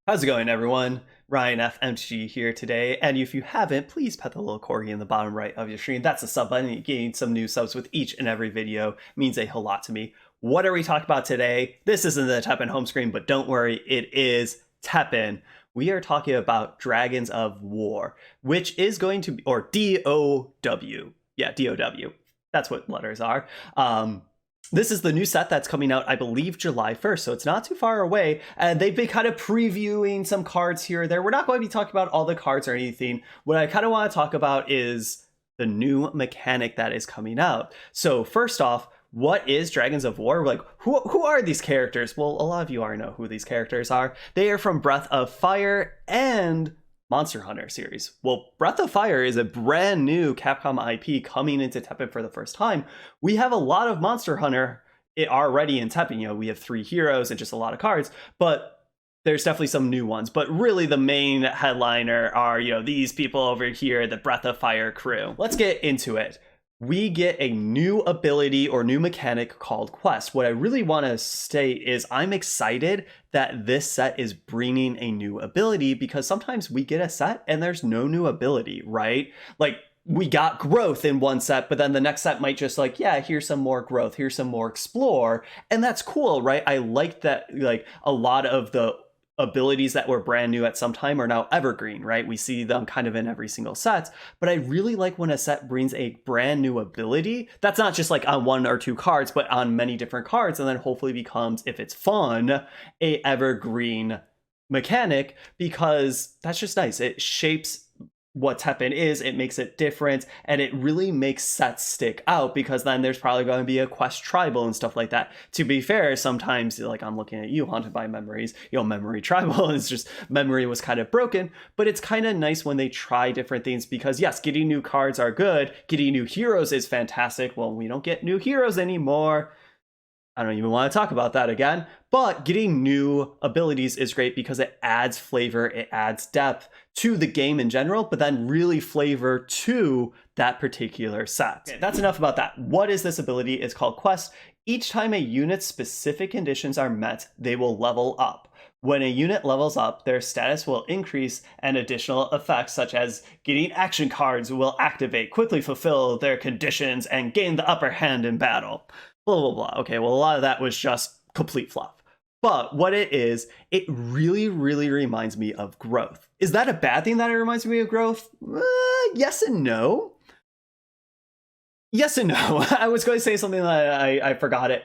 How's it going, everyone? Ryan FMG here today, and if you haven't, please pet the little corgi in the bottom right of your screen. That's the sub button. You gain some new subs with each and every video. It means a whole lot to me. What are we talking about today? This isn't the Teppen home screen, but don't worry, it is Teppen. We are talking about Dragons of War, which is going to be, or DOW. Yeah, DOW. That's what letters are. This is the new set that's coming out, I believe, July 1st, so it's not too far away. And they've been kind of previewing some cards here or there. We're not going to be talking about all the cards or anything. What I kind of want to talk about is the new mechanic that is coming out. So first off, what is Dragons of War? Like, who are these characters? Well, a lot of you already know who these characters are. They are from Breath of Fire and Monster Hunter series. Well, Breath of Fire is a brand new Capcom IP coming into Teppen for the first time. We have a lot of Monster Hunter already in Teppen. You know, we have 3 heroes and just a lot of cards, but there's definitely some new ones. But really the main headliner are, you know, these people over here, the Breath of Fire crew. Let's get into it. We get a new ability or new mechanic called Quest. What I really want to state is I'm excited that this set is bringing a new ability, because sometimes we get a set and there's no new ability, right? Like, we got growth in one set, but then the next set might just like, yeah, here's some more growth, here's some more explore, and that's cool, right? I like that. Like, a lot of the abilities that were brand new at some time are now evergreen, right? We see them kind of in every single set, but I really like when a set brings a brand new ability that's not just like on 1 or 2 cards, but on many different cards, and then hopefully becomes, if it's fun, a evergreen mechanic, because that's just nice. It shapes what Teppen is, it makes it different, and it really makes sets stick out, because then there's probably going to be a quest tribal and stuff like that. To be fair, sometimes, like, I'm looking at you, Haunted by Memories, you know, memory tribal, and it's just, memory was kind of broken, but it's kind of nice when they try different things, because yes, getting new cards are good, getting new heroes is fantastic. Well, we don't get new heroes anymore. I don't even want to talk about that again, but getting new abilities is great because it adds flavor, it adds depth to the game in general, but then really flavor to that particular set. Okay, that's enough about that. What is this ability? It's called Quest. Each time a unit's specific conditions are met, they will level up. When a unit levels up, their status will increase, and additional effects such as getting action cards will activate, quickly fulfill their conditions, and gain the upper hand in battle. Blah, blah, blah. Okay, well, a lot of that was just complete fluff. But what it is, it really, really reminds me of growth. Is that a bad thing that it reminds me of growth? Yes and no. Yes and no. I was going to say something that I forgot it.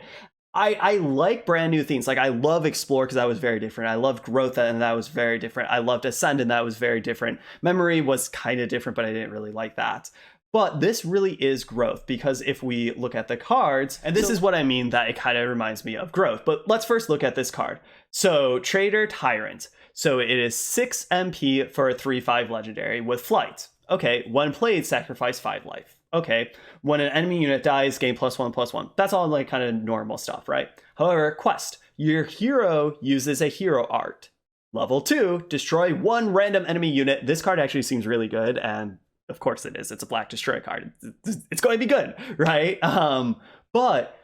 I like brand new things. Like, I love Explore because that was very different. I loved Growth and that was very different. I loved Ascend and that was very different. Memory was kind of different, but I didn't really like that. But this really is growth, because if we look at the cards, and this is what I mean that it kind of reminds me of growth, but let's first look at this card. So Trader Tyrant. So it is 6 MP for a 3/5 legendary with flight. Okay, when played, sacrifice 5 life. Okay, when an enemy unit dies, gain +1/+1. That's all like kind of normal stuff, right? However, Quest. Your hero uses a hero art. Level 2, destroy 1 random enemy unit. This card actually seems really good, and of course it is. It's a black destroy card. It's going to be good, right? But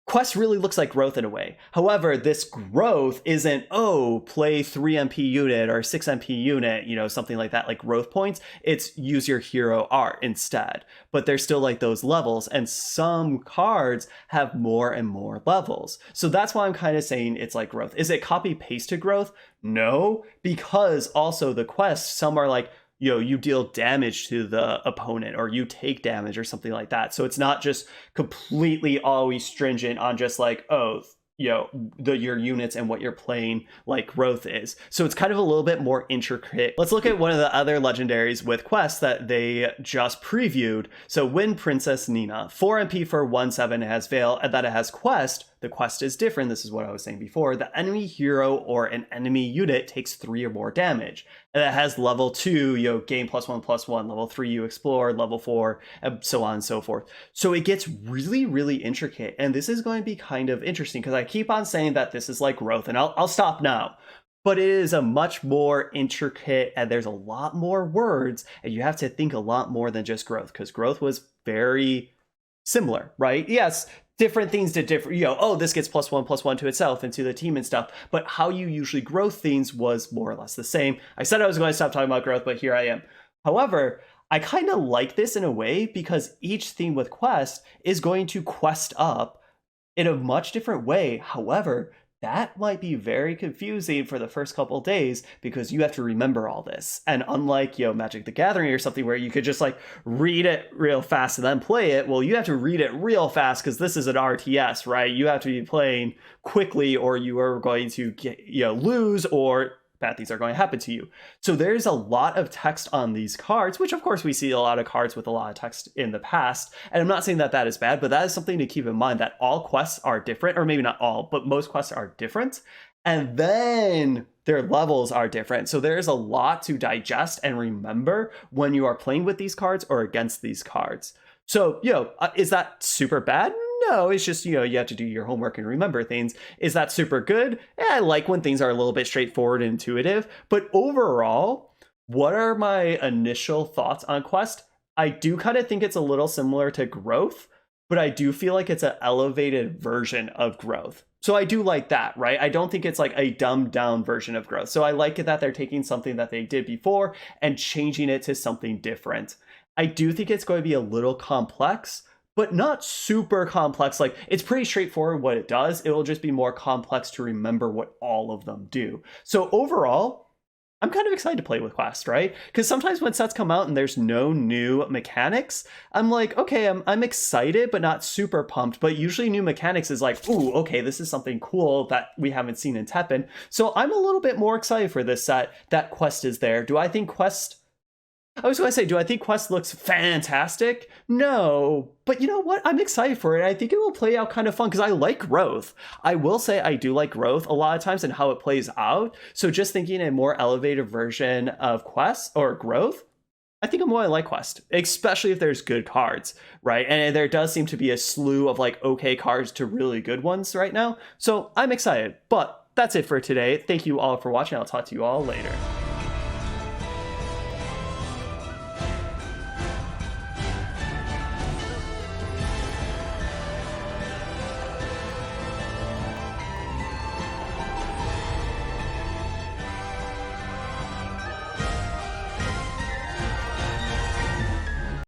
Quest really looks like growth in a way. However, this growth isn't, oh, play 3 MP unit or 6 MP unit, you know, something like that, like growth points. It's use your hero art instead. But there's still like those levels, and some cards have more and more levels. So that's why I'm kind of saying it's like growth. Is it copy paste to growth? No, because also the quests, some are like, you know, you deal damage to the opponent, or you take damage or something like that. So it's not just completely always stringent on just like, oh, you know, your units and what you're playing like growth is. So it's kind of a little bit more intricate. Let's look at one of the other legendaries with quests that they just previewed. So Wind Princess Nina, 4 MP for 1/7, it has Veil, and that it has Quest. The quest is different. This is what I was saying before. The enemy hero or an enemy unit takes 3 or more damage. And it has level 2, you know, gain +1/+1. Level 3, you explore. Level 4, and so on and so forth. So it gets really, really intricate. And this is going to be kind of interesting, because I keep on saying that this is like growth, and I'll stop now. But it is a much more intricate, and there's a lot more words, and you have to think a lot more than just growth, because growth was very similar, right? Yes, different things to different, oh, this gets +1/+1 to itself and to the team and stuff. But how you usually grow things was more or less the same. I said I was going to stop talking about growth, but here I am. However, I kind of like this in a way because each theme with quest is going to quest up in a much different way. However, that might be very confusing for the first couple days because you have to remember all this. And unlike, Magic the Gathering or something where you could just like read it real fast and then play it, well, you have to read it real fast because this is an RTS, right? You have to be playing quickly or you are going to get, lose or bad things are going to happen to you. So there's a lot of text on these cards, which of course we see a lot of cards with a lot of text in the past. And I'm not saying that that is bad, but that is something to keep in mind, that all quests are different, or maybe not all, but most quests are different. And then their levels are different. So there's a lot to digest and remember when you are playing with these cards or against these cards. So, is that super bad? No, it's just, you have to do your homework and remember things. Is that super good? I like when things are a little bit straightforward and intuitive. But overall, what are my initial thoughts on Quest? I do kind of think it's a little similar to Growth, but I do feel like it's an elevated version of Growth. So I do like that, right? I don't think it's like a dumbed down version of Growth. So I like it that they're taking something that they did before and changing it to something different. I do think it's going to be a little complex, but not super complex. Like, it's pretty straightforward what it does. It will just be more complex to remember what all of them do. So overall, I'm kind of excited to play with Quest, right? Because sometimes when sets come out and there's no new mechanics, I'm like, okay, I'm excited, but not super pumped. But usually new mechanics is like, ooh, okay, this is something cool that we haven't seen in Teppen. So I'm a little bit more excited for this set that Quest is there. Do I think Quest looks fantastic? No, but you know what? I'm excited for it. I think it will play out kind of fun because I like Growth. I will say I do like Growth a lot of times and how it plays out. So just thinking a more elevated version of Quest or Growth, I think I'm going to like Quest, especially if there's good cards, right? And there does seem to be a slew of like okay cards to really good ones right now. So I'm excited, but that's it for today. Thank you all for watching. I'll talk to you all later.